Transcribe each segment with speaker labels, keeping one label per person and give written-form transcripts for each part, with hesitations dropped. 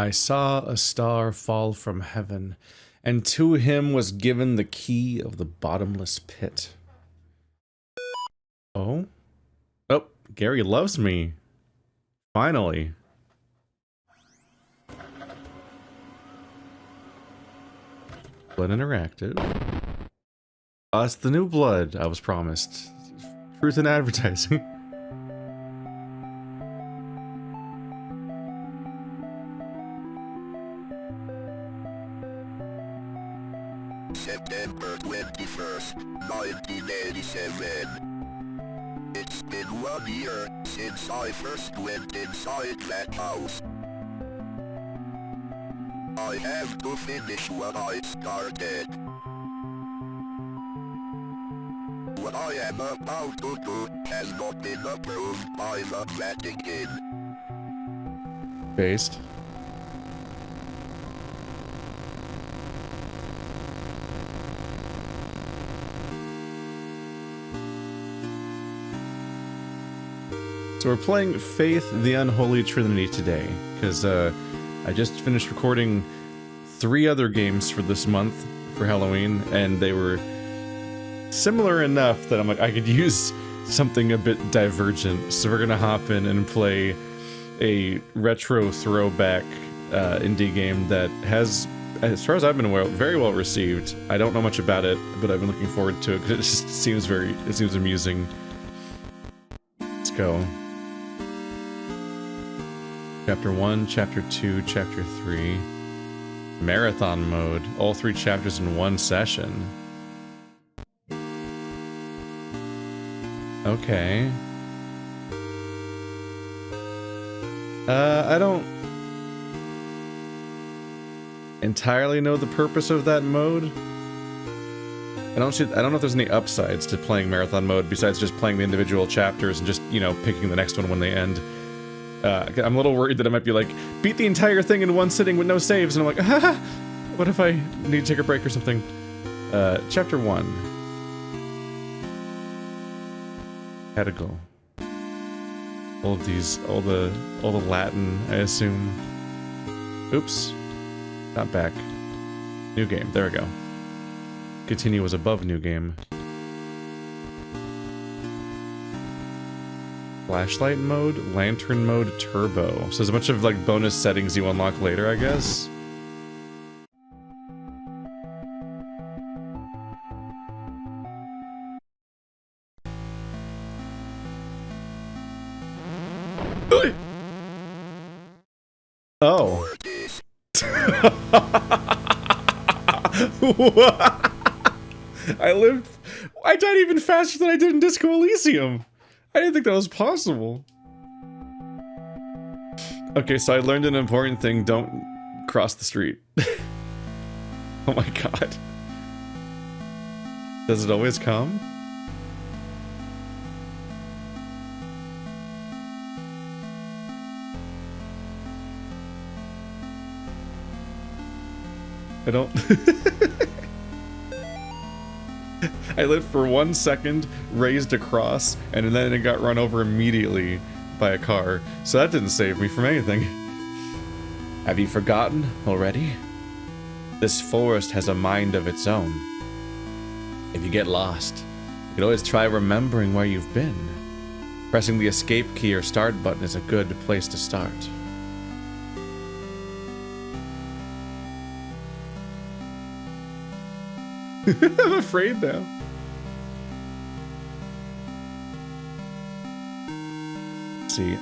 Speaker 1: I saw a star fall from heaven, and to him was given the key of the bottomless pit. Oh? Oh, Gary loves me. Finally. Blood Interactive. Oh, it's the new blood I was promised. Truth in advertising.
Speaker 2: September 21st, 1987. It's been 1 year since I first went inside that house. I have to finish what I started. What I am about to do has not been approved by the Vatican.
Speaker 1: Based. So we're playing Faith, the Unholy Trinity today, because I just finished recording 3 other games for this month for Halloween, and they were similar enough that I'm like, I could use something a bit divergent. So we're gonna hop in and play a retro throwback indie game that has, as far as I've been aware, very well received. I don't know much about it, but I've been looking forward to it because it just seems it seems amusing. Let's go. Chapter 1, Chapter 2, Chapter 3. Marathon mode. All 3 chapters in one session. Okay. I don't entirely know the purpose of that mode. I don't know if there's any upsides to playing marathon mode besides just playing the individual chapters and just, you know, picking the next one when they end. I'm a little worried that I might be like, beat the entire thing in one sitting with no saves, and I'm like, haha, what if I need to take a break or something? Chapter 1. Had to go. All of these, all the Latin, I assume. Oops. Not back. New game, there we go. Continue was above new game. Flashlight mode, lantern mode, turbo. So there's a bunch of like bonus settings you unlock later, I guess. Oh. I died even faster than I did in Disco Elysium. I didn't think that was possible. Okay, so I learned an important thing. Don't cross the street. Oh my god. Does it always come? I don't... I lived for 1 second, raised across, and then it got run over immediately by a car. So that didn't save me from anything. Have you forgotten already? This forest has a mind of its own. If you get lost, you can always try remembering where you've been. Pressing the escape key or start button is a good place to start. I'm afraid now. Let's see.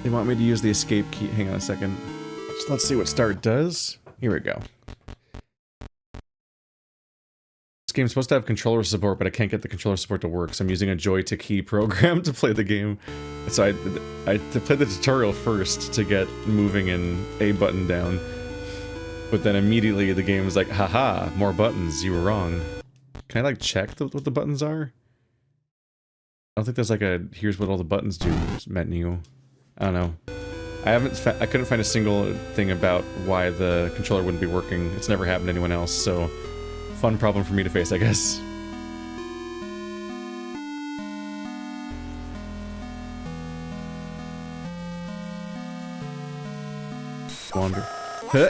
Speaker 1: They want me to use the escape key. Hang on a second. Let's see what start does. Here we go. This game's supposed to have controller support, but I can't get the controller support to work, so I'm using a Joy-to-Key program to play the game. So I played the tutorial first to get moving and A button down. But then immediately the game was like, haha, more buttons, you were wrong. Can I like check what the buttons are? I don't think there's like a, here's what all the buttons do menu. I don't know. I couldn't find a single thing about why the controller wouldn't be working. It's never happened to anyone else, so fun problem for me to face, I guess. Wander. Huh.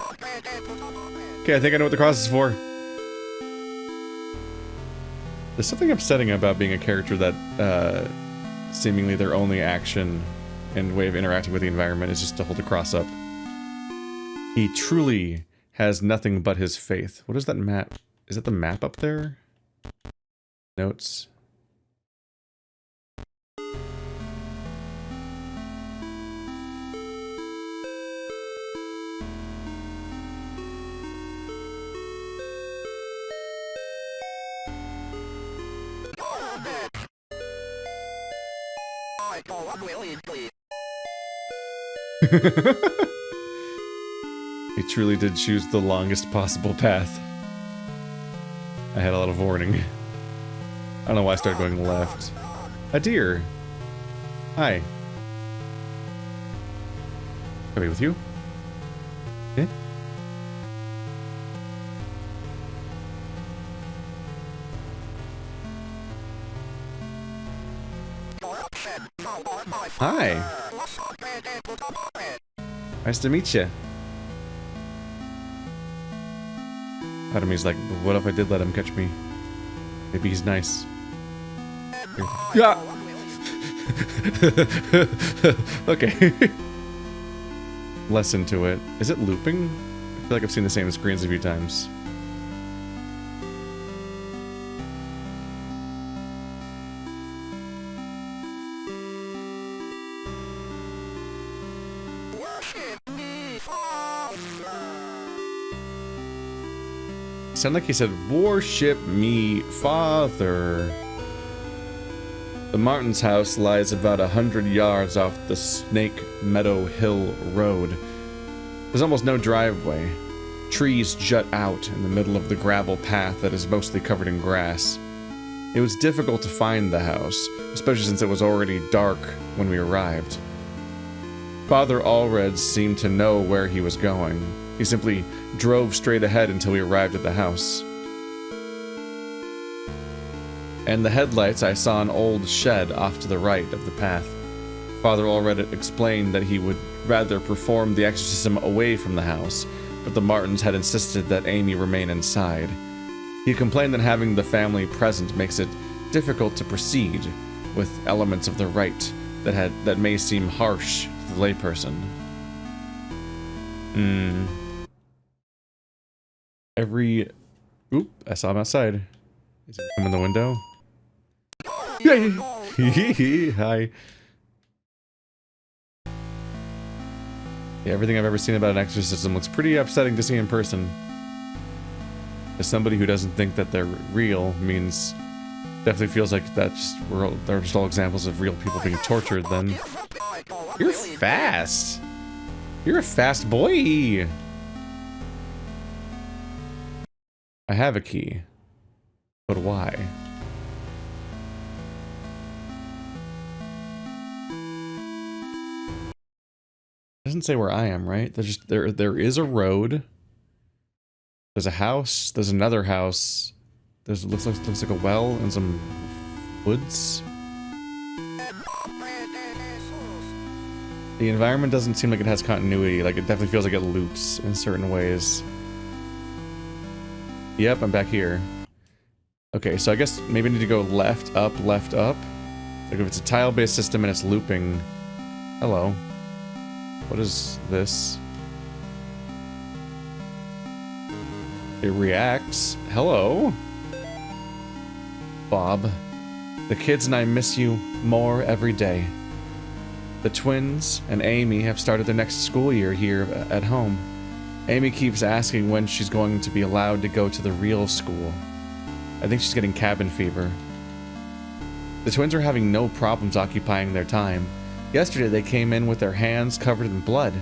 Speaker 1: Okay, I think I know what the cross is for. There's something upsetting about being a character that seemingly their only action and way of interacting with the environment is just to hold the cross up. He truly has nothing but his faith. What is that map? Is that the map up there? Notes. He truly did choose the longest possible path. I had a lot of warning. I don't know why I started going left. A deer. Hi. Can I be with you? Yeah? Hi. Nice to meet you. Part of me's like, but what if I did let him catch me? Maybe he's nice. Yeah. Okay. Less into it. Is it looping? I feel like I've seen the same screens a few times. Sound like he said, "Worship me, Father." The Martin's house lies about 100 yards off the Snake Meadow Hill Road. There's almost no driveway. Trees jut out in the middle of the gravel path that is mostly covered in grass. It was difficult to find the house, especially since it was already dark when we arrived. Father Allred seemed to know where he was going. He simply drove straight ahead until we arrived at the house. And the headlights, I saw an old shed off to the right of the path. Father Allred explained that he would rather perform the exorcism away from the house, but the Martins had insisted that Amy remain inside. He complained that having the family present makes it difficult to proceed with elements of the rite that may seem harsh to the layperson. Oop, I saw him outside. Is he coming in the window? Hi. Yeah, everything I've ever seen about an exorcism looks pretty upsetting to see in person. As somebody who doesn't think that they're real means definitely feels like they're just all examples of real people being tortured. Then you're fast. You're a fast boy. I have a key, but why? It doesn't say where I am, right? There is a road. There's a house. There's another house. Looks like a well and some woods. The environment doesn't seem like it has continuity. Like, it definitely feels like it loops in certain ways. Yep, I'm back here. Okay, so I guess maybe I need to go left, up, left, up. Like, if it's a tile-based system and it's looping... Hello. What is this? It reacts. Hello. Bob. The kids and I miss you more every day. The twins and Amy have started their next school year here at home. Amy keeps asking when she's going to be allowed to go to the real school. I think she's getting cabin fever. The twins are having no problems occupying their time. Yesterday they came in with their hands covered in blood.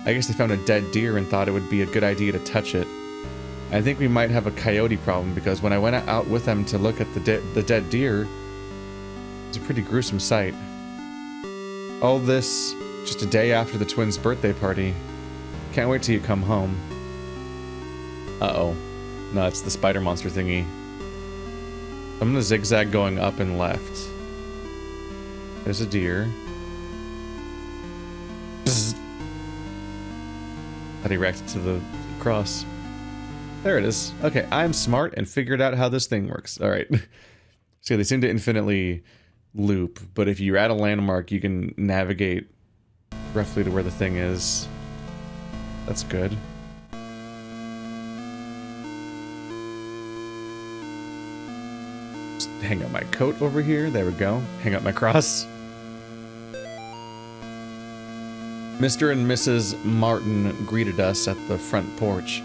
Speaker 1: I guess they found a dead deer and thought it would be a good idea to touch it. I think we might have a coyote problem because when I went out with them to look at the dead deer, it's a pretty gruesome sight. All this just a day after the twins' birthday party. Can't wait till you come home. Uh-oh. No, it's the spider monster thingy. I'm gonna zigzag going up and left. There's a deer. Bzz. How he reacted to the cross. There it is. Okay, I'm smart and figured out how this thing works. Alright. So they seem to infinitely loop, but if you're at a landmark, you can navigate roughly to where the thing is. That's good. Just hang up my coat over here. There we go. Hang up my cross. Mr. and Mrs. Martin greeted us at the front porch.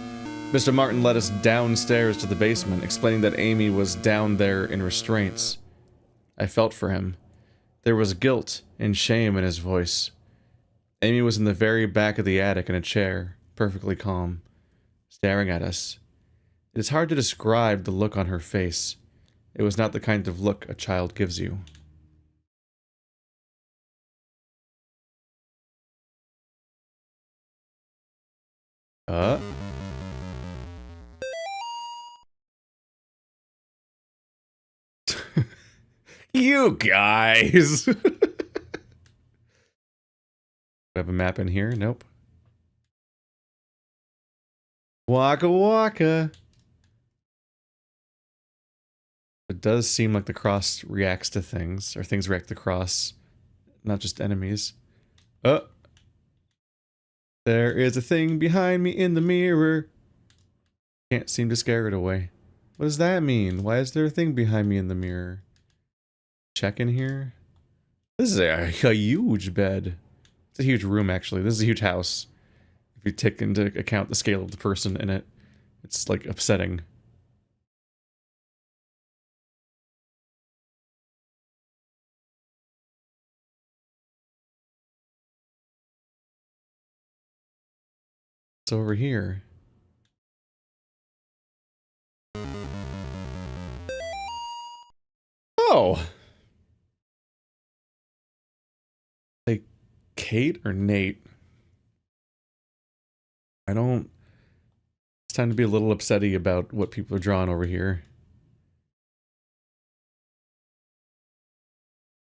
Speaker 1: Mr. Martin led us downstairs to the basement, explaining that Amy was down there in restraints. I felt for him. There was guilt and shame in his voice. Amy was in the very back of the attic in a chair, perfectly calm, staring at us. It is hard to describe the look on her face. It was not the kind of look a child gives you. You guys! We have a map in here? Nope. Waka waka! It does seem like the cross reacts to things, or things react to cross, not just enemies. Oh! There is a thing behind me in the mirror. Can't seem to scare it away. What does that mean? Why is there a thing behind me in the mirror? Check in here. This is a huge bed. It's a huge room, actually. This is a huge house. If you take into account the scale of the person in it, it's like upsetting. It's over here. Oh! Like, Kate or Nate? I don't... It's time to be a little upsetty about what people are drawing over here.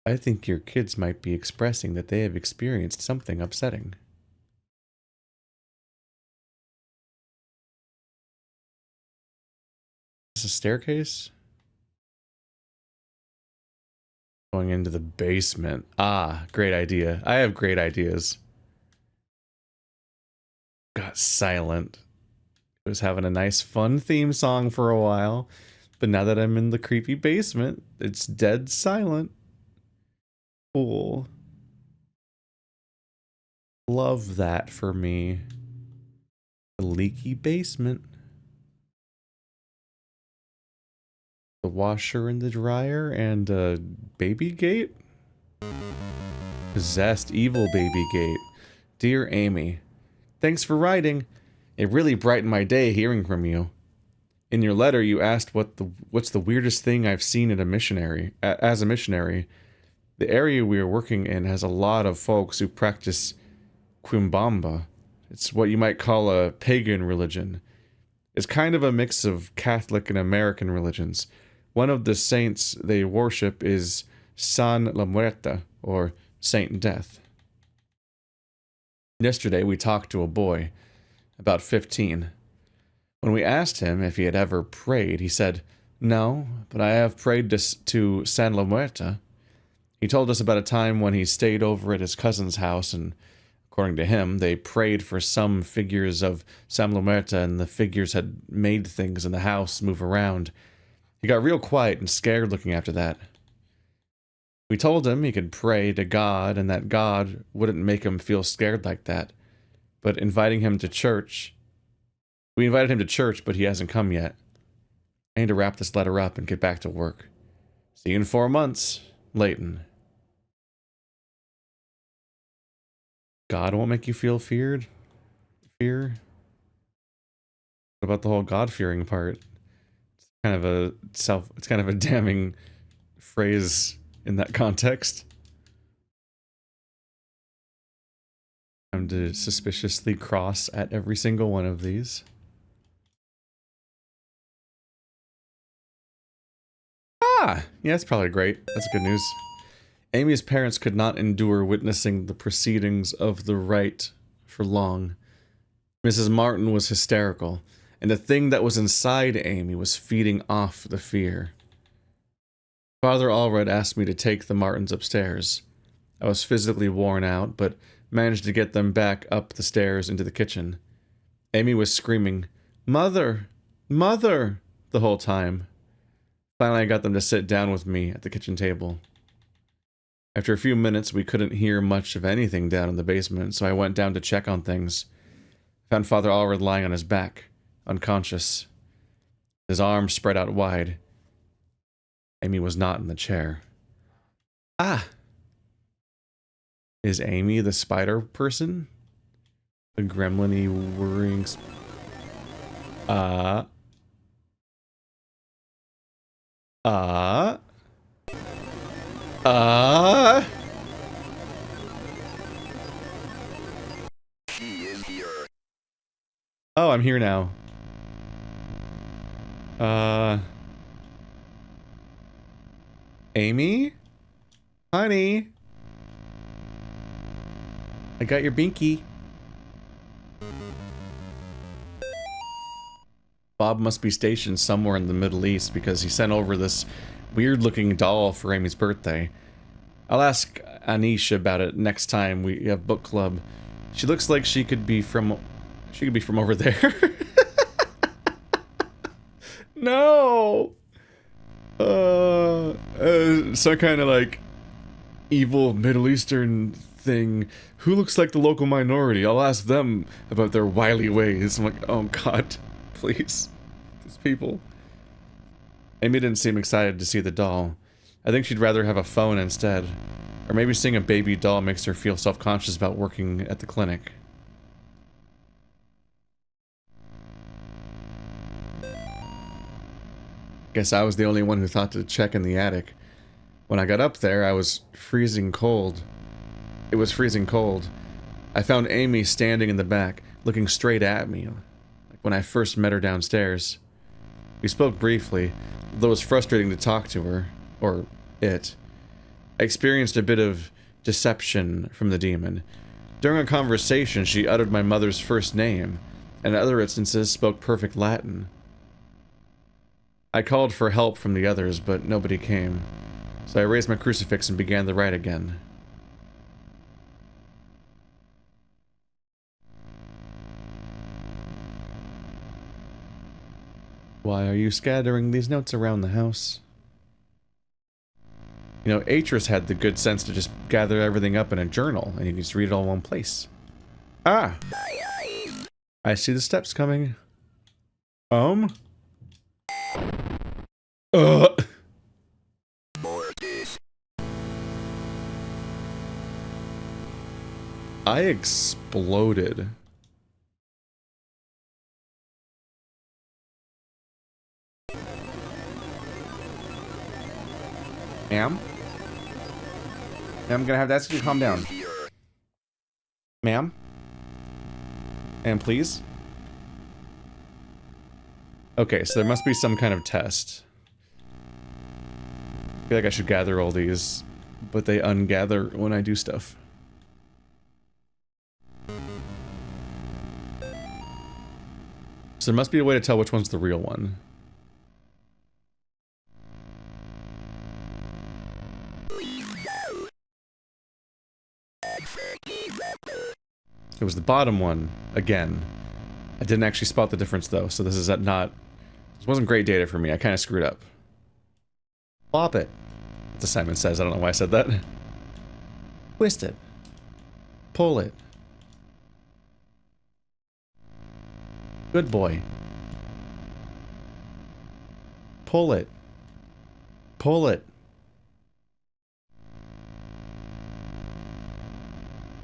Speaker 1: I think your kids might be expressing that they have experienced something upsetting. Is this a staircase? Going into the basement. Ah, great idea. I have great ideas. Got silent. It was having a nice fun theme song for a while, but now that I'm in the creepy basement, it's dead silent. Cool. Love that for me. The leaky basement. The washer and the dryer and a baby gate? Possessed evil baby gate. Dear Amy, thanks for writing. It really brightened my day hearing from you. In your letter, you asked what's the weirdest thing I've seen as a missionary. The area we are working in has a lot of folks who practice Quimbamba. It's what you might call a pagan religion. It's kind of a mix of Catholic and American religions. One of the saints they worship is San La Muerta, or Saint Death. Yesterday we talked to a boy, about 15. When we asked him if he had ever prayed, he said, "No, but I have prayed to San La Muerta." He told us about a time when he stayed over at his cousin's house, and according to him, they prayed for some figures of San La Muerta, and the figures had made things in the house move around. He got real quiet and scared looking after that. We told him he could pray to God and that God wouldn't make him feel scared like that. But we invited him to church, but he hasn't come yet. I need to wrap this letter up and get back to work. See you in 4 months, Leighton. God won't make you feel feared? Fear? What about the whole God-fearing part? It's kind of a damning phrase in that context. I'm to suspiciously cross at every single one of these. Ah! Yeah, that's probably great. That's good news. Amy's parents could not endure witnessing the proceedings of the rite for long. Mrs. Martin was hysterical, and the thing that was inside Amy was feeding off the fear. Father Allred asked me to take the Martins upstairs. I was physically worn out, but managed to get them back up the stairs into the kitchen. Amy was screaming, "Mother! Mother!" the whole time. Finally, I got them to sit down with me at the kitchen table. After a few minutes, we couldn't hear much of anything down in the basement, so I went down to check on things. Found Father Allred lying on his back, unconscious. His arms spread out wide. Amy was not in the chair. Ah! Is Amy the spider person? The gremlin-y whirring...
Speaker 2: She is here.
Speaker 1: Oh, I'm here now. Amy? Honey? I got your binky. Bob must be stationed somewhere in the Middle East because he sent over this weird-looking doll for Amy's birthday. I'll ask Anish about it next time we have book club. She looks like she could be from over there. No. Some kind of like evil Middle Eastern thing. Who looks like the local minority? I'll ask them about their wily ways. I'm like, oh god, please. These people. Amy didn't seem excited to see the doll. I think she'd rather have a phone instead. Or maybe seeing a baby doll makes her feel self-conscious about working at the clinic. Guess I was the only one who thought to check in the attic. When I got up there, I was freezing cold. It was freezing cold. I found Amy standing in the back, looking straight at me, like when I first met her downstairs. We spoke briefly, though it was frustrating to talk to her, or it. I experienced a bit of deception from the demon. During a conversation, she uttered my mother's first name, and in other instances spoke perfect Latin. I called for help from the others, but nobody came, so I raised my crucifix and began the rite again. Why are you scattering these notes around the house? You know, Atris had the good sense to just gather everything up in a journal, and you can just read it all in one place. Ah! I see the steps coming.
Speaker 2: Mortis.
Speaker 1: I exploded. Ma'am? I'm gonna have to ask you to calm down. Ma'am? Ma'am, please? Okay, so there must be some kind of test. I feel like I should gather all these, but they ungather when I do stuff. So there must be a way to tell which one's the real one. It was the bottom one, again. I didn't actually spot the difference though, so this is not... This wasn't great data for me, I kinda screwed up. Plop it. That's what Simon says, I don't know why I said that. Twist it. Pull it. Good boy. Pull it. Pull it.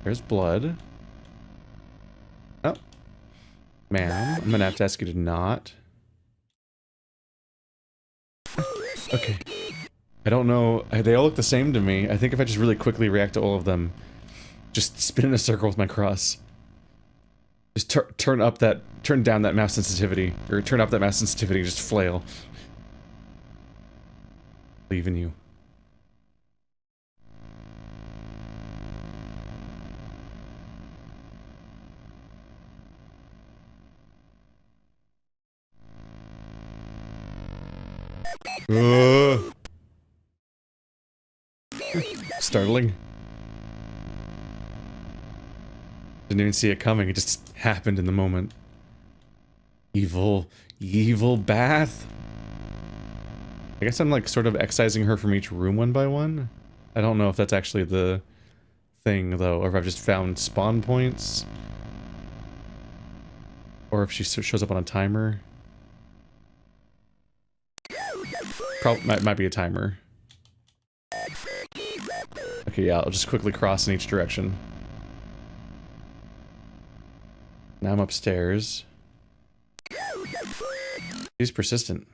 Speaker 1: There's blood. Oh. Ma'am, I'm gonna have to ask you to not. Okay. I don't know. They all look the same to me. I think if I just really quickly react to all of them, just spin in a circle with my cross. Just turn down that mouse sensitivity, or turn up that mouse sensitivity, just flail. Believe in you. Startling. Didn't even see it coming, it just happened in the moment. Evil bath? I guess I'm like sort of excising her from each room one by one. I don't know if that's actually the thing though, or if I've just found spawn points. Or if she shows up on a timer. Probably might be a timer. Okay, yeah, I'll just quickly cross in each direction. Now I'm upstairs. She's persistent.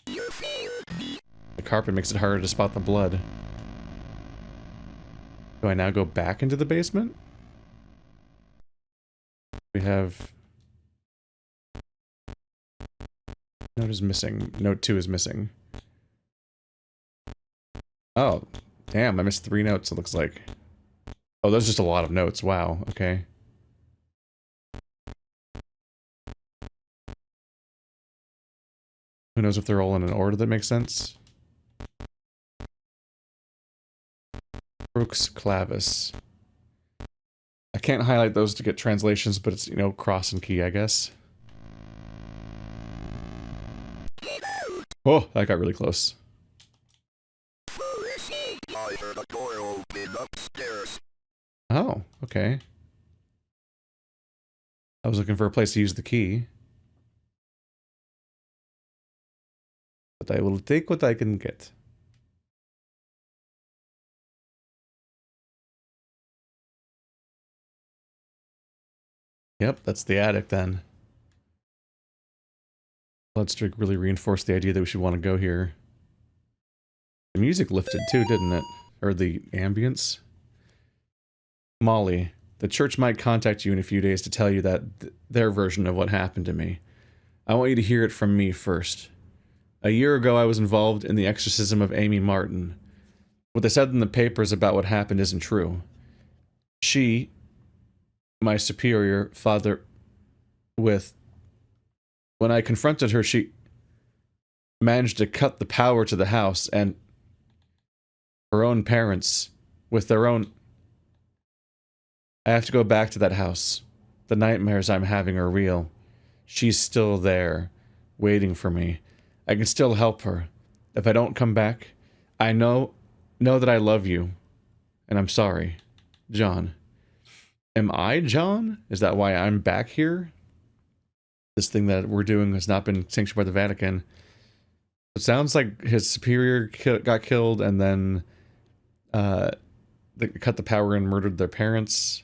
Speaker 1: The carpet makes it harder to spot the blood. Do I now go back into the basement? We have... Note is missing. Note 2 is missing. Oh, damn, I missed 3 notes, it looks like. Oh, there's just a lot of notes. Wow, okay. Who knows if they're all in an order that makes sense? Crux clavis. I can't highlight those to get translations, but it's, you know, cross and key, I guess. Oh, that got really close.
Speaker 2: I heard a door open upstairs.
Speaker 1: Oh, okay. I was looking for a place to use the key. But I will take what I can get. Yep, that's the attic then. Bloodstreak really reinforced the idea that we should want to go here. The music lifted too, didn't it? Or the ambience? Molly, the church might contact you in a few days to tell you that their version of what happened to me. I want you to hear it from me first. A year ago, I was involved in the exorcism of Amy Martin. What they said in the papers about what happened isn't true. She, my superior, Father, when I confronted her, she managed to cut the power to the house, and her own parents, with their own... I have to go back to that house. The nightmares I'm having are real. She's still there, waiting for me. I can still help her. If I don't come back, I know that I love you, and I'm sorry. John. Am I John? Is that why I'm back here? This thing that we're doing has not been sanctioned by the Vatican. It sounds like his superior got killed, and then they cut the power and murdered their parents.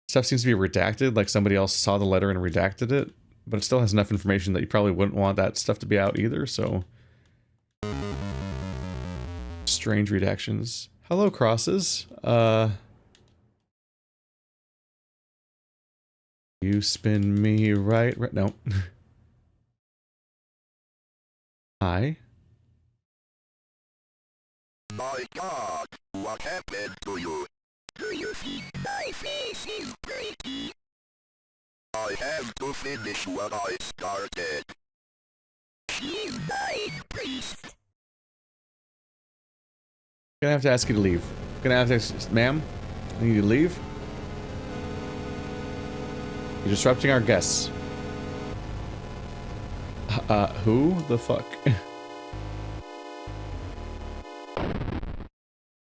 Speaker 1: Stuff seems to be redacted, like somebody else saw the letter and redacted it, but it still has enough information that you probably wouldn't want that stuff to be out either, so... Strange redactions. Hello, crosses. You spin me right... No. Hi.
Speaker 2: My God, what happened to you? Do you think my face is pretty? I have to finish what I started. She's my priest.
Speaker 1: Gonna have to ask you to leave. Gonna have to... Ma'am? I need you to leave. You're disrupting our guests. Who the fuck?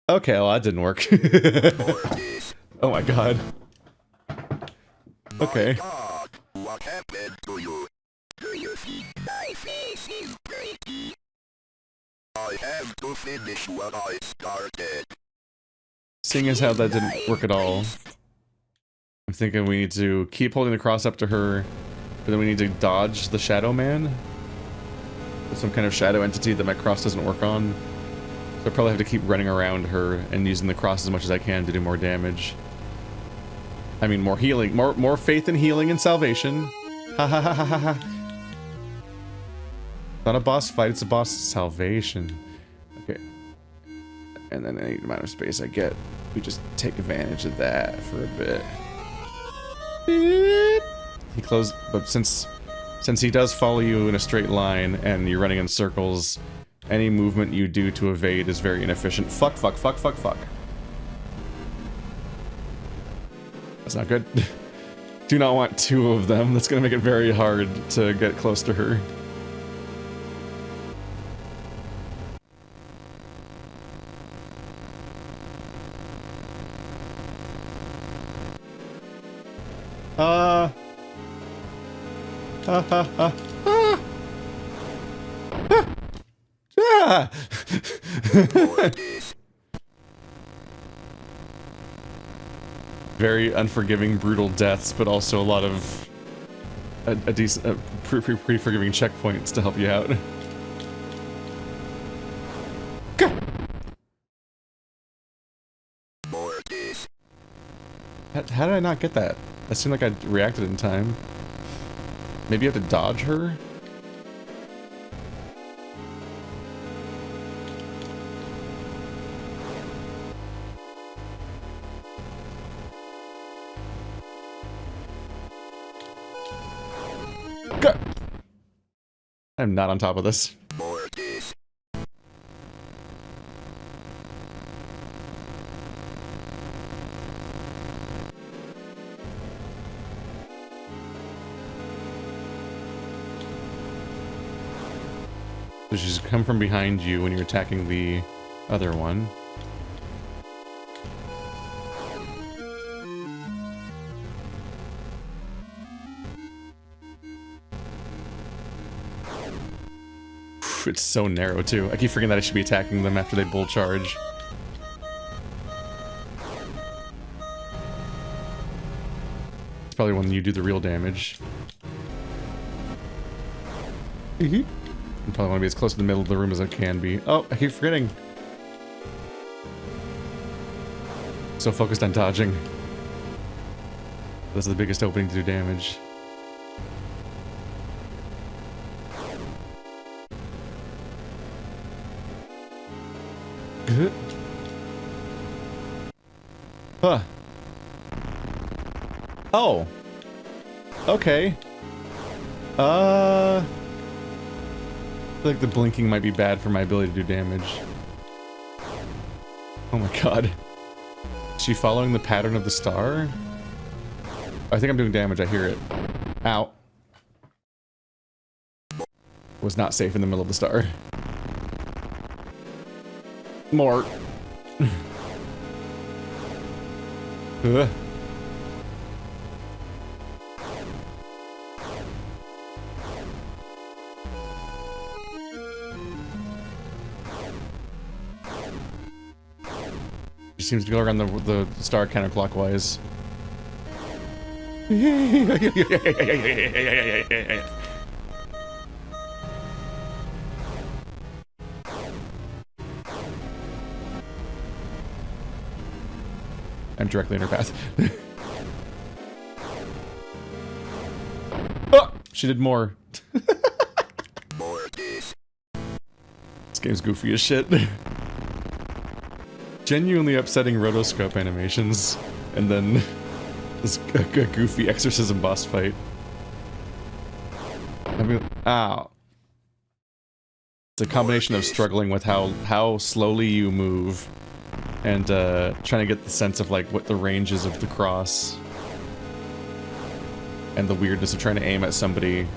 Speaker 1: Okay, well, that didn't work. Oh my god. Okay.
Speaker 2: My God, what happened to you? Do you think my face is pretty? I have to finish what I started.
Speaker 1: Seeing as how that didn't work at all, I'm thinking we need to keep holding the cross up to her, but then we need to dodge the Shadow Man. With some kind of shadow entity that my cross doesn't work on. So I probably have to keep running around her and using the cross as much as I can to do more damage. I mean, more healing, more faith in healing and salvation. Ha ha ha ha ha ha. Not a boss fight, it's a boss salvation. Okay. And then any amount of space I get, we just take advantage of that for a bit. He closed, but since Since he does follow you in a straight line and you're running in circles, any movement you do to evade is very inefficient. Fuck, fuck, fuck, fuck, fuck. That's not good. Do not want two of them. That's gonna make it very hard to get close to her. Very unforgiving, brutal deaths, but also a lot of a decent, pretty forgiving checkpoints to help you out. How did I not get that? That seemed like I reacted in time. Maybe you have to dodge her? Go! I'm not on top of this. So she's come from behind you when you're attacking the other one. It's so narrow too. I keep forgetting that I should be attacking them after they bull charge. It's probably when you do the real damage. I probably want to be as close to the middle of the room as I can be. Oh, I keep forgetting. So focused on dodging. This is the biggest opening to do damage. Good. Huh. Oh. Okay. I feel like the blinking might be bad for my ability to do damage. Oh my god. Is she following the pattern of the star? I think I'm doing damage, I hear it. Ow. Was not safe in the middle of the star. More. Ugh. She seems to go around the star counterclockwise. I'm directly in her path. Oh! She did more. This game's goofy as shit. Genuinely upsetting rotoscope animations, and then this goofy exorcism boss fight. I mean, ow. It's a combination of struggling with how slowly you move, and trying to get the sense of like what the range is of the cross, and the weirdness of trying to aim at somebody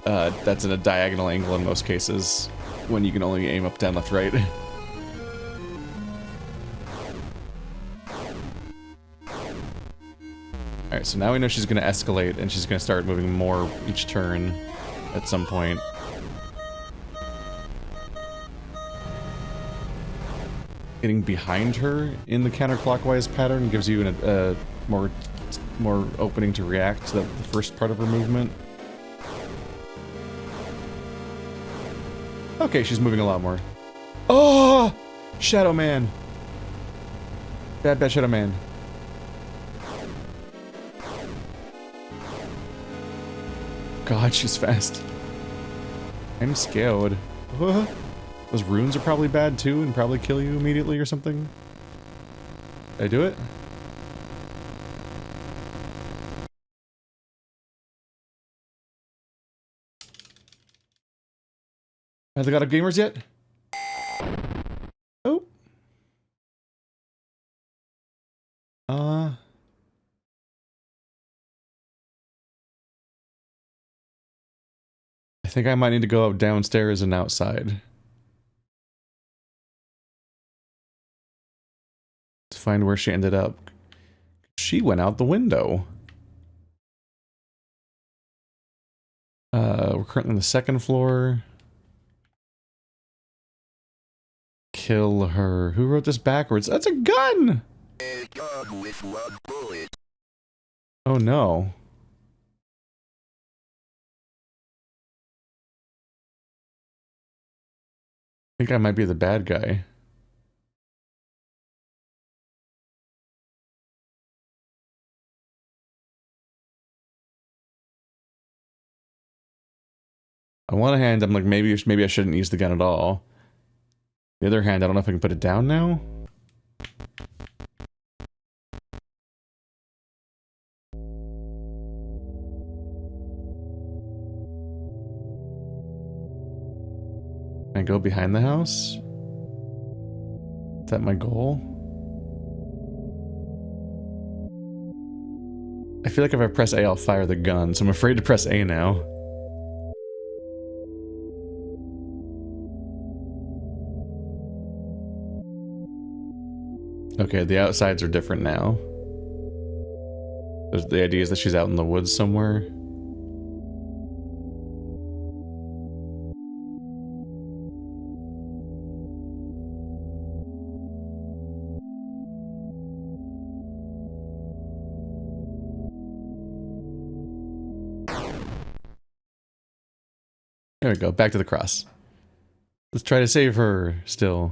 Speaker 1: that's in a diagonal angle in most cases, when you can only aim up, down, left, right. Alright, so now we know she's gonna escalate, and she's gonna start moving more each turn at some point. Getting behind her in the counterclockwise pattern gives you a more opening to react to the first part of her movement. Okay, she's moving a lot more. Oh! Shadow Man! Bad Shadow Man. God, she's fast. I'm scared. Those runes are probably bad too, and probably kill you immediately or something. Did I do it? Have they got up gamers yet? Oh. I think I might need to go up downstairs and outside to find where she ended up. She went out the window. We're currently on the second floor. Kill her. Who wrote this backwards? That's a gun!
Speaker 2: A gun with 1 bullet.
Speaker 1: Oh no. I think I might be the bad guy. On one hand, I'm like, maybe I shouldn't use the gun at all. The other hand, I don't know if I can put it down now. Can I go behind the house? Is that my goal? I feel like if I press A, I'll fire the gun, so I'm afraid to press A now. Okay, the outsides are different now. The idea is that she's out in the woods somewhere. There we go, back to the cross. Let's try to save her still.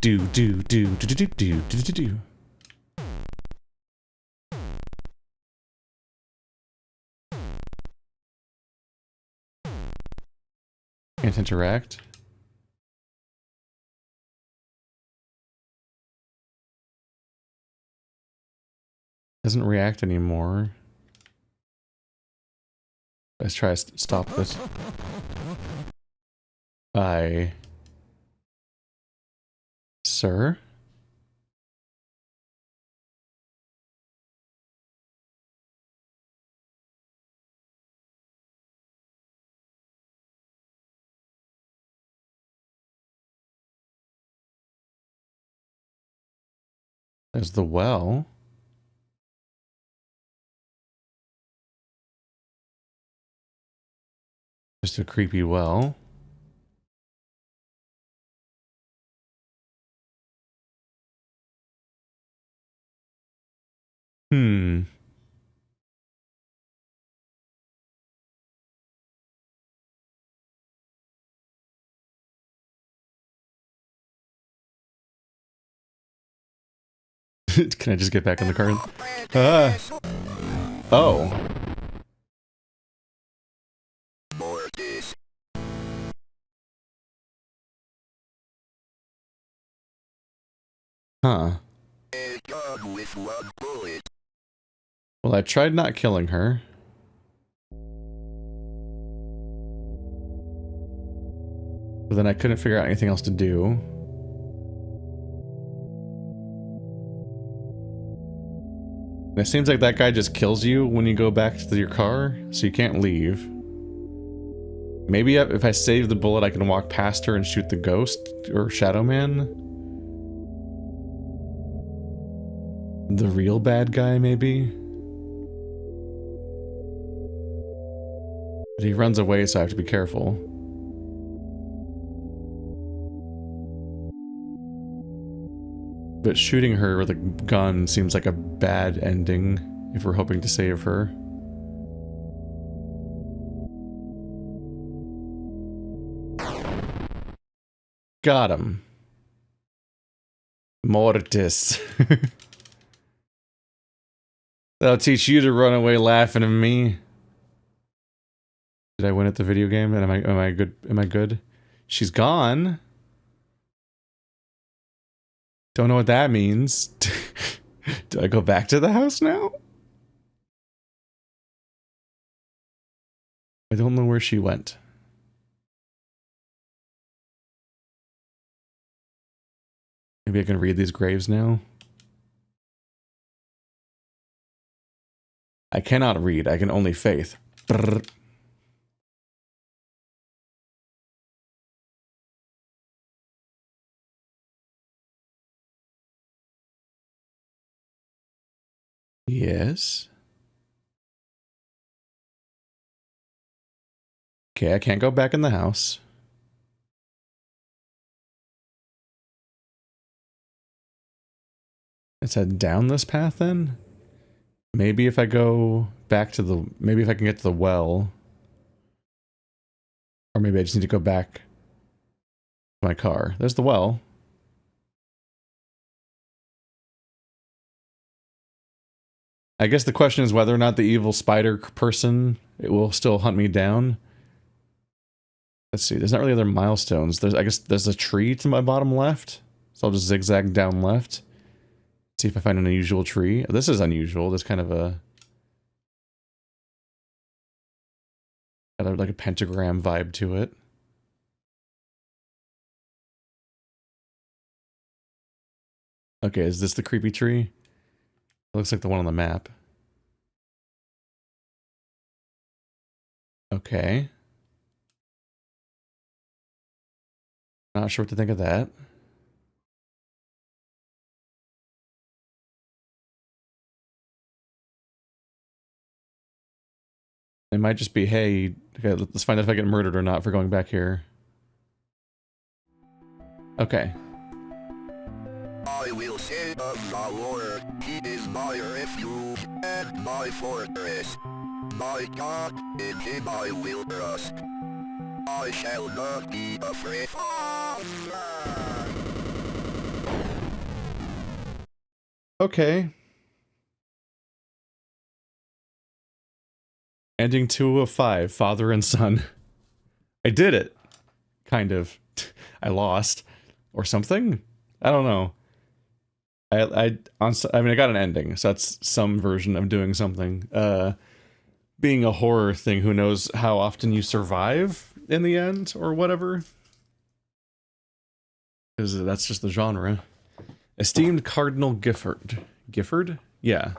Speaker 1: Do. Can't interact. Doesn't react anymore. Let's try to stop this. Sir? There's the well. Just a creepy well. Hmm. Can I just get back in the car? Ah. Oh. Huh.
Speaker 2: A gun with 1 bullet.
Speaker 1: Well, I tried not killing her. But then I couldn't figure out anything else to do. And it seems like that guy just kills you when you go back to your car, so you can't leave. Maybe if I save the bullet, I can walk past her and shoot the ghost or Shadow Man. The real bad guy, maybe? But he runs away, so I have to be careful. But shooting her with a gun seems like a bad ending if we're hoping to save her. Got him. Mortis. That'll teach you to run away laughing at me. Did I win at the video game? And am I good? Am I good? She's gone. Don't know what that means. Do I go back to the house now? I don't know where she went. Maybe I can read these graves now. I cannot read. I can only faith. Brrr. Yes. Okay, I can't go back in the house. Let's head down this path then. Maybe if I go back to the... Maybe if I can get to the well. Or maybe I just need to go back to my car. There's the well. I guess the question is whether or not the evil spider person, it will still hunt me down. Let's see, there's not really other milestones. I guess there's a tree to my bottom left. So I'll just zigzag down left. See if I find an unusual tree. This is unusual. There's kind of a... got like a pentagram vibe to it. Okay, is this the creepy tree? It looks like the one on the map. Okay. Not sure what to think of that. It might just be, hey, okay, let's find out if I get murdered or not for going back here. Okay.
Speaker 2: I will say of the Lord, he is my refuge and my fortress. My God, in him I will trust. I shall not be afraid.
Speaker 1: Okay. Ending 2 of 5, father and son. I did it. Kind of. I lost. Or something? I don't know. I mean, I got an ending, so that's some version of doing something. Being a horror thing, who knows how often you survive in the end, or whatever. Because that's just the genre. Esteemed Cardinal Gifford. Gifford? Yeah.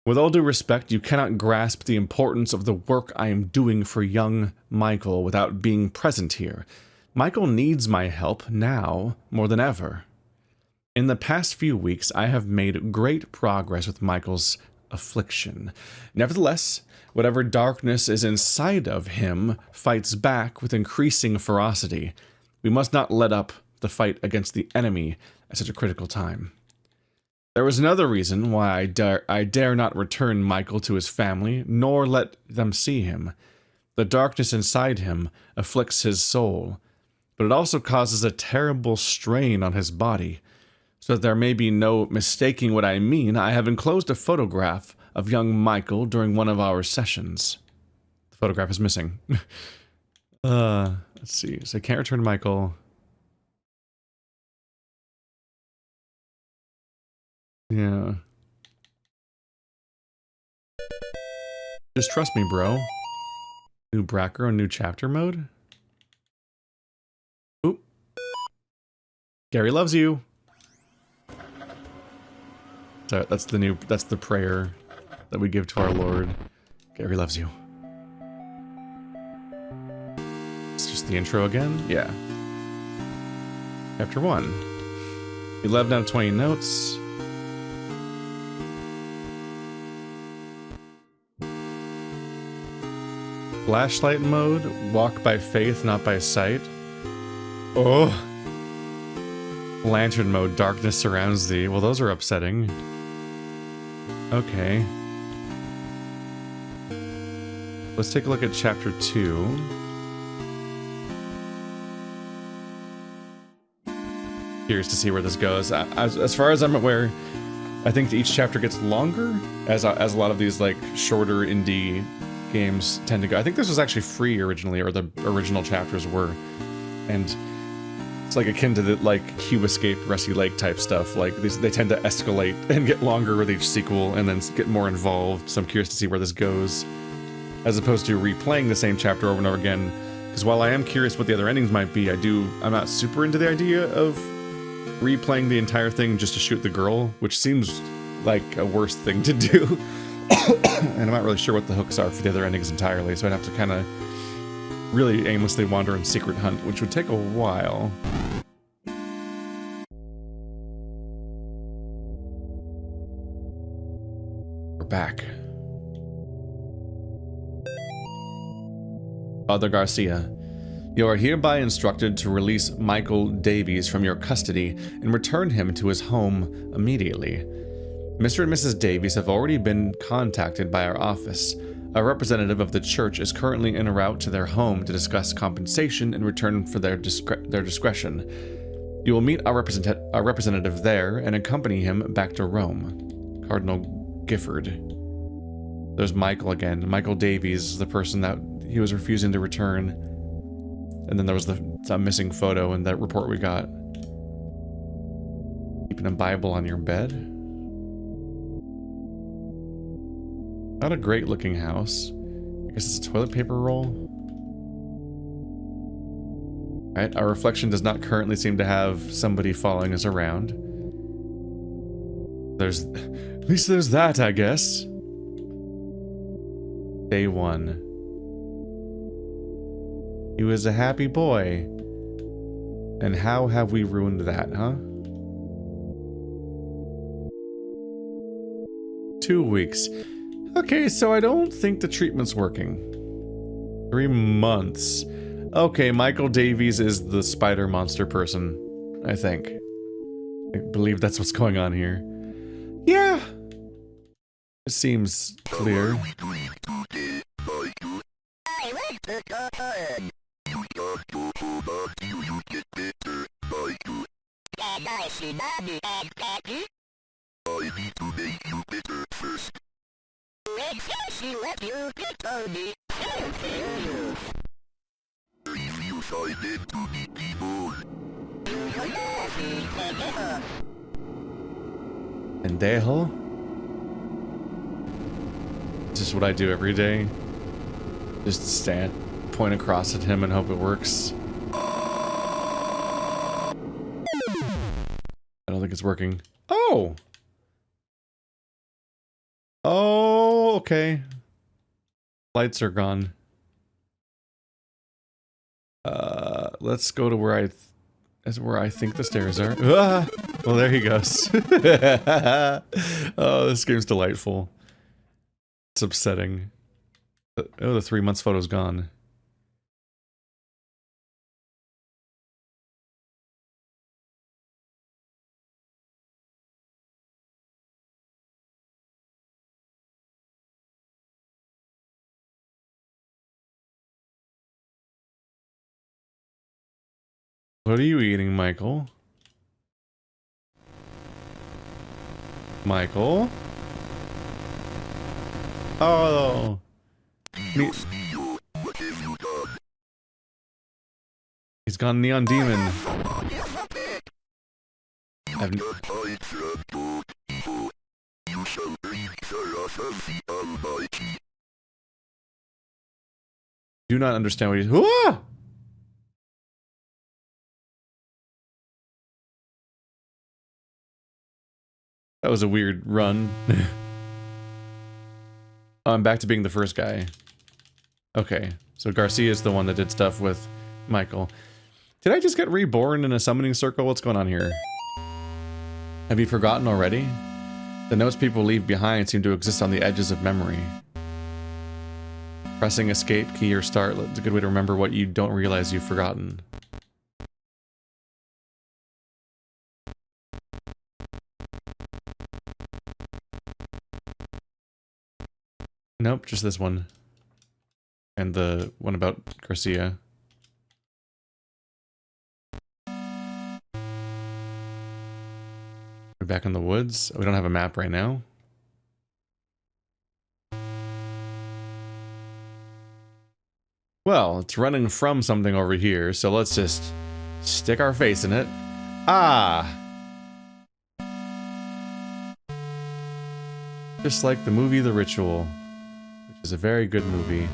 Speaker 1: With all due respect, you cannot grasp the importance of the work I am doing for young Michael without being present here. Michael needs my help now more than ever. In the past few weeks, I have made great progress with Michael's affliction. Nevertheless, whatever darkness is inside of him fights back with increasing ferocity. We must not let up the fight against the enemy at such a critical time. There was another reason why I dare not return Michael to his family, nor let them see him. The darkness inside him afflicts his soul, but it also causes a terrible strain on his body. So that there may be no mistaking what I mean, I have enclosed a photograph of young Michael during one of our sessions. The photograph is missing. Let's see. So I can't return Michael. Yeah. Just trust me, bro. New Bracker on new chapter mode? Oop. Gary loves you. So that's the prayer that we give to our Lord. Gary loves you. It's just the intro again? Yeah. Chapter 1. 11 out of 20 notes. Flashlight mode, walk by faith, not by sight. Oh. Lantern mode, darkness surrounds thee. Well, those are upsetting. Okay. Let's take a look at chapter 2. Curious to see where this goes. As far as I'm aware, I think each chapter gets longer, as a lot of these like shorter indie games tend to go. I think this was actually free originally, or the original chapters were, and it's like akin to the like Cube Escape, Rusty Lake type stuff. Like they tend to escalate and get longer with each sequel, and then get more involved. So I'm curious to see where this goes. as opposed to replaying the same chapter over and over again. Because while I am curious what the other endings might be, I'm not super into the idea of replaying the entire thing just to shoot the girl, which seems like a worse thing to do. And I'm not really sure what the hooks are for the other endings entirely, so I'd have to kind of really aimlessly wander and secret hunt, which would take a while. We're back. Father Garcia, you are hereby instructed to release Michael Davies from your custody and return him to his home immediately. Mr. and Mrs. Davies have already been contacted by our office. A representative of the church is currently en route to their home to discuss compensation in return for their discretion. You will meet our representative there and accompany him back to Rome. Cardinal Gifford. There's Michael again. Michael Davies, the person that he was refusing to return. And then there was the missing photo in that report we got. Keeping a Bible on your bed. Not a great looking house. I guess it's a toilet paper roll. Right, our reflection does not currently seem to have somebody following us around. At least there's that, I guess. Day 1. He was a happy boy. And how have we ruined that, huh? 2 weeks. Okay, so I don't think the treatment's working. 3 months. Okay, Michael Davies is the spider monster person, I think. I believe that's what's going on here. Yeah. It seems clear.
Speaker 2: I need to make you better first. She let you pick on me. Reviews I need to be people.
Speaker 1: Pendejo? This is what I do every day. Just stand, point across at him and hope it works. I don't think it's working. Oh! Oh, okay. Lights are gone. Let's go to where I think the stairs are. Ah! Well, there he goes. Oh, this game's delightful. It's upsetting. Oh, the 3 months photo's gone. What are you eating, Michael? Michael? Oh! He's gone Neon Demon. Do not understand what he's... Ah! That was a weird run. I'm back to being the first guy. Okay, so Garcia is the one that did stuff with Michael. Did I just get reborn in a summoning circle? What's going on here? Have you forgotten already? The notes people leave behind seem to exist on the edges of memory. Pressing escape key or start is a good way to remember what you don't realize you've forgotten. Nope, just this one. And the one about Garcia. We're back in the woods. We don't have a map right now. Well, it's running from something over here, so let's just stick our face in it. Ah! Just like the movie The Ritual, which It's a very good movie.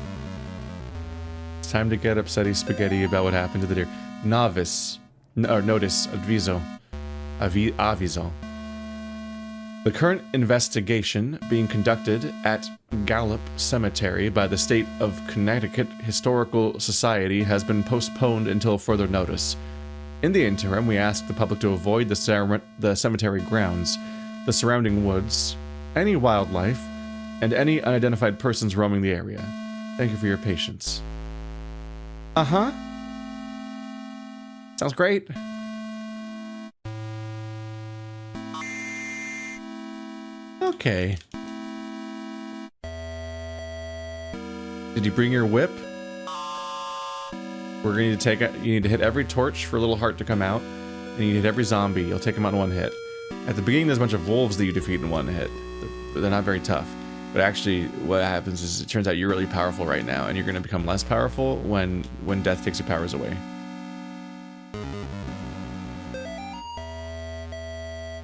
Speaker 1: It's time to get upsetty spaghetti about what happened to the deer. Notice, aviso. The current investigation being conducted at Gallup Cemetery by the State of Connecticut Historical Society has been postponed until further notice. In the interim, we ask the public to avoid the cemetery grounds, the surrounding woods, any wildlife, and any unidentified persons roaming the area. Thank you for your patience. Uh-huh. Sounds great. Okay. Did you bring your whip? We're gonna need to take it. You need to hit every torch for a little heart to come out, and you need to hit every zombie. You'll take them out in one hit. At the beginning, there's a bunch of wolves that you defeat in one hit. They're not very tough. But actually, what happens is it turns out you're really powerful right now, and you're gonna become less powerful when death takes your powers away.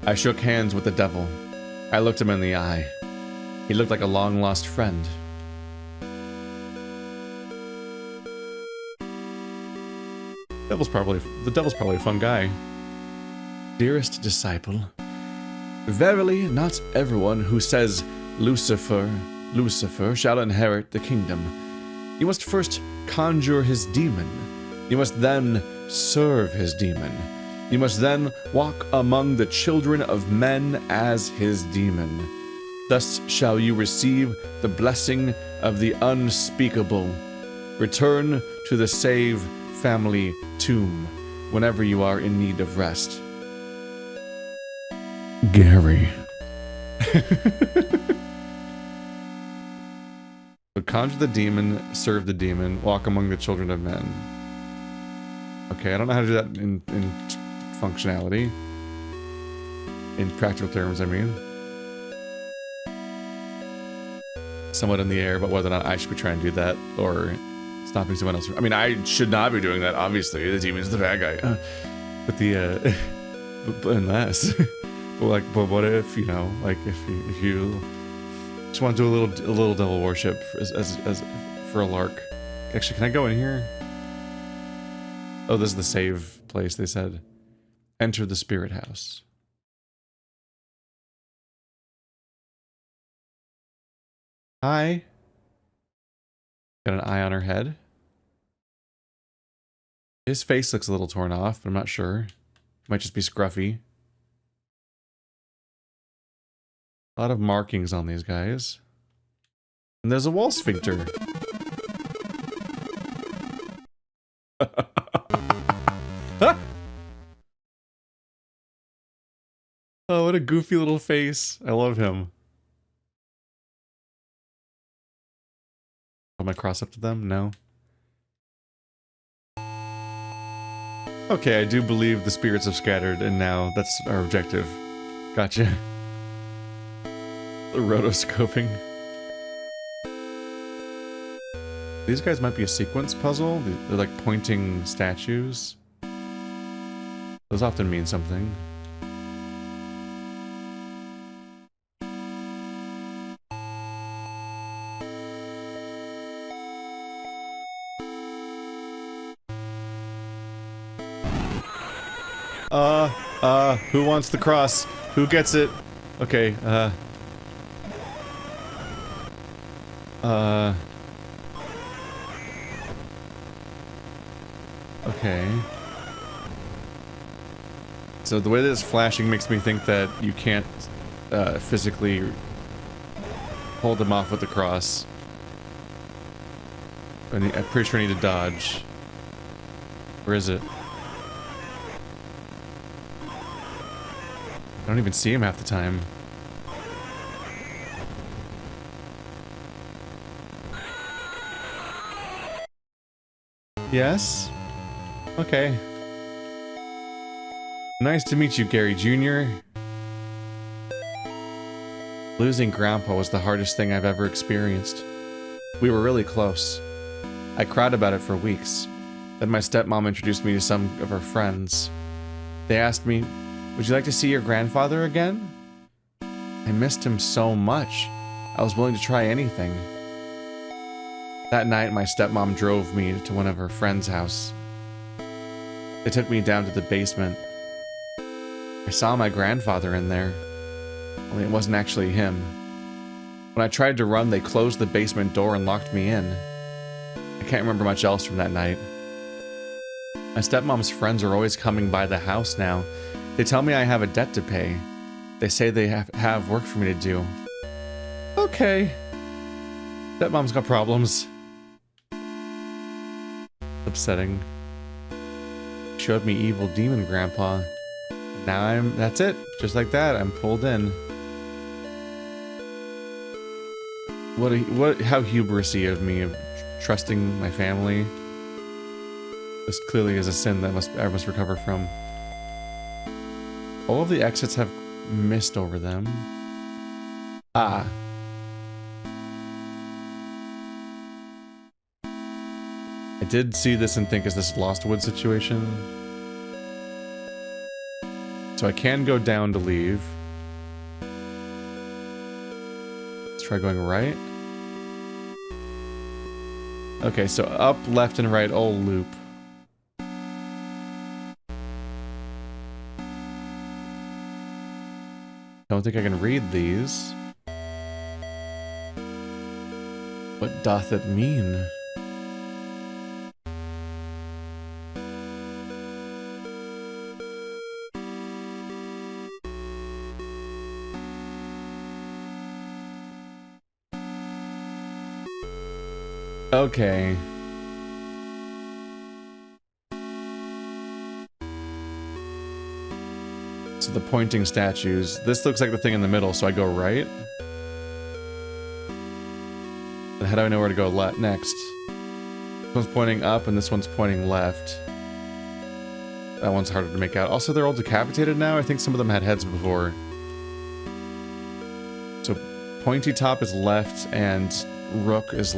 Speaker 1: I shook hands with the devil. I looked him in the eye. He looked like a long-lost friend. The devil's probably a fun guy. Dearest disciple, verily not everyone who says Lucifer, Lucifer shall inherit the kingdom. You must first conjure his demon. You must then serve his demon. You must then walk among the children of men as his demon. Thus shall you receive the blessing of the unspeakable. Return to the Save family tomb whenever you are in need of rest. Gary. So conjure the demon, serve the demon, walk among the children of men. Okay, I don't know how to do that in functionality. In practical terms, I mean. Somewhat in the air, but whether or not I should be trying to do that, or stopping someone else. I mean, I should not be doing that, obviously. The demon's the bad guy. But the, but unless... but what if, you know, like, if you just want to do a little devil worship as for a lark. Actually, can I go in here? Oh, this is the save place, they said. Enter the spirit house. Hi. Got an eye on her head. His face looks a little torn off, but I'm not sure. Might just be scruffy. A lot of markings on these guys. And there's a wall sphincter. Oh, what a goofy little face. I love him. Am I cross up to them? No. Okay, I do believe the spirits have scattered, and now that's our objective. Gotcha. The rotoscoping. These guys might be a sequence puzzle. They're like pointing statues. Those often mean something. Who wants the cross? Who gets it? Okay, okay. So the way that it's flashing makes me think that you can't, physically hold them off with the cross. I'm pretty sure I need to dodge. Where is it? I don't even see him half the time. Yes? Okay. Nice to meet you, Gary Jr. Losing Grandpa was the hardest thing I've ever experienced. We were really close. I cried about it for weeks. Then my stepmom introduced me to some of her friends. They asked me, "Would you like to see your grandfather again?" I missed him so much. I was willing to try anything. That night, my stepmom drove me to one of her friend's house. They took me down to the basement. I saw my grandfather in there, only it wasn't actually him. When I tried to run, they closed the basement door and locked me in. I can't remember much else from that night. My stepmom's friends are always coming by the house now. They tell me I have a debt to pay. They say they have work for me to do. Okay. Stepmom's got problems. Upsetting. Showed me evil demon grandpa. Now that's it. Just like that, I'm pulled in. How hubrisy of me of trusting my family. This clearly is a sin that I must recover from. All of the exits have mist over them. Ah. I did see this and think, is this Lost Woods situation? So I can go down to leave. Let's try going right. Okay, so up, left, and right, all loop. Don't think I can read these. What doth it mean? Okay. So the pointing statues. This looks like the thing in the middle, so I go right. And how do I know where to go next? This one's pointing up and this one's pointing left. That one's harder to make out. Also, they're all decapitated now. I think some of them had heads before. So pointy top is left and rook is...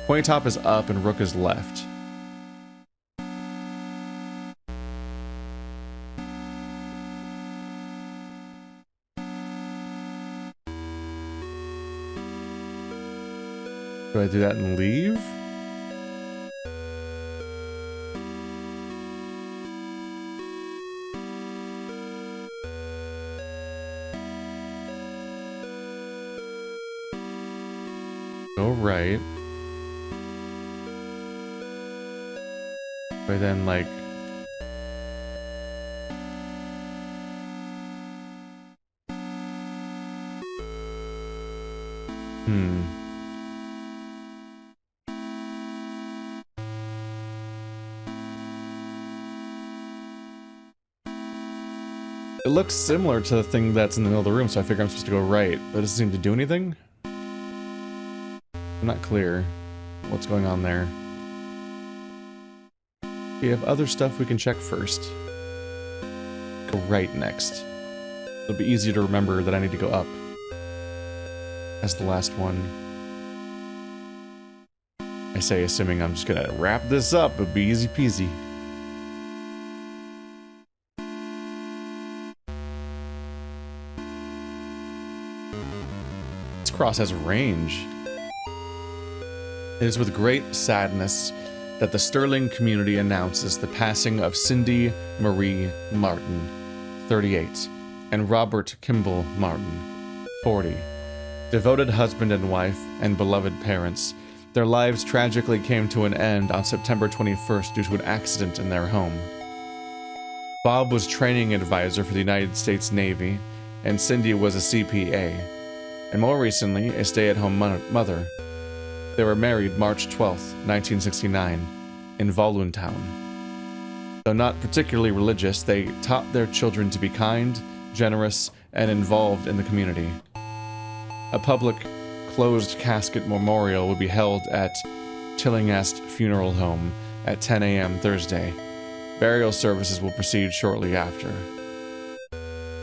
Speaker 1: Pointy top is up and rook is left. Do I do that and leave? Go right. But then, like... It looks similar to the thing that's in the middle of the room, so I figure I'm supposed to go right. But it doesn't seem to do anything? I'm not clear what's going on there. We have other stuff we can check first. Go right next. It'll be easier to remember that I need to go up. As the last one. I say, assuming I'm just gonna wrap this up, it'll be easy peasy. This cross has range. It is with great sadness that the Sterling community announces the passing of Cindy Marie Martin, 38, and Robert Kimball Martin, 40. Devoted husband and wife and beloved parents, their lives tragically came to an end on September 21st due to an accident in their home. Bob was training advisor for the United States Navy, and Cindy was a CPA, and more recently, a stay-at-home mother. They were married March 12, 1969, in Voluntown. Though not particularly religious, they taught their children to be kind, generous, and involved in the community. A public, closed casket memorial will be held at Tillinghast Funeral Home at 10 a.m. Thursday. Burial services will proceed shortly after.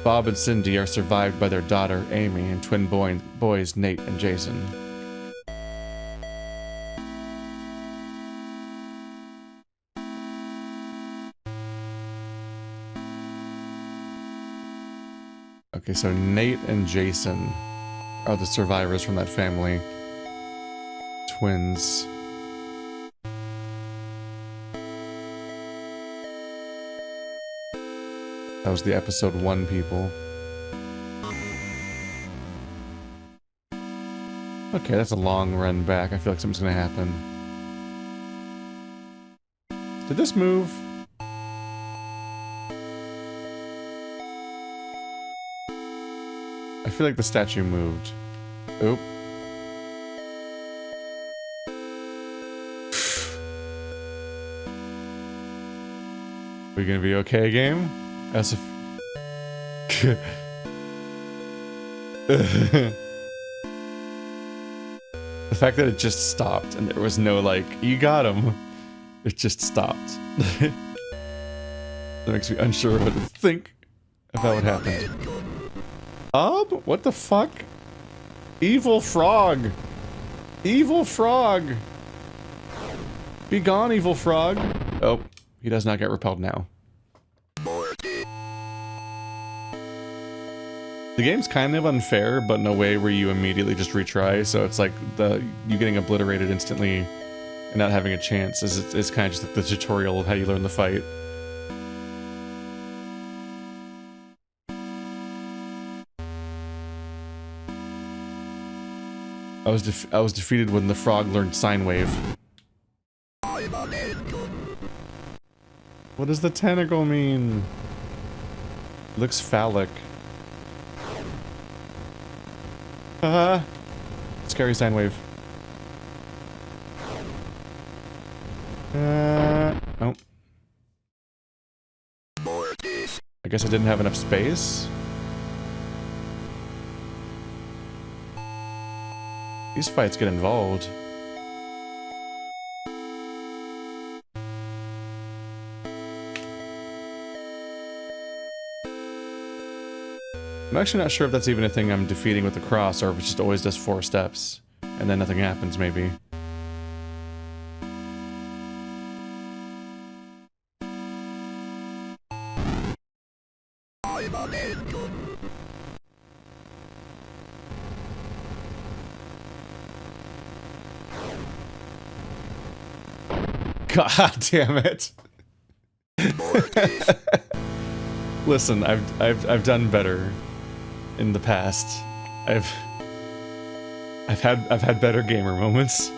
Speaker 1: Bob and Cindy are survived by their daughter, Amy, and twin boys, Nate and Jason. Okay, so Nate and Jason are the survivors from that family. twins. That was the episode 1 people. Okay, that's a long run back. I feel like something's gonna happen. Did this move? I feel like the statue moved. Oop. We gonna be okay, game? As if... The fact that it just stopped and there was no like, you got him. It just stopped. That makes me unsure what to think about what happened. What the fuck? Evil frog! Evil frog! Be gone, evil frog! Oh, he does not get repelled now. The game's kind of unfair, but in a way where you immediately just retry, so it's like you getting obliterated instantly and not having a chance is kind of just like the tutorial of how you learn the fight. I was defeated when the frog learned sine wave. What does the tentacle mean? Looks phallic. Scary sine wave. Oh. I guess I didn't have enough space? These fights get involved. I'm actually not sure if that's even a thing I'm defeating with the cross, or if it just always does 4 steps, and then nothing happens, maybe. God damn it. Listen, I've done better in the past. I've had better gamer moments.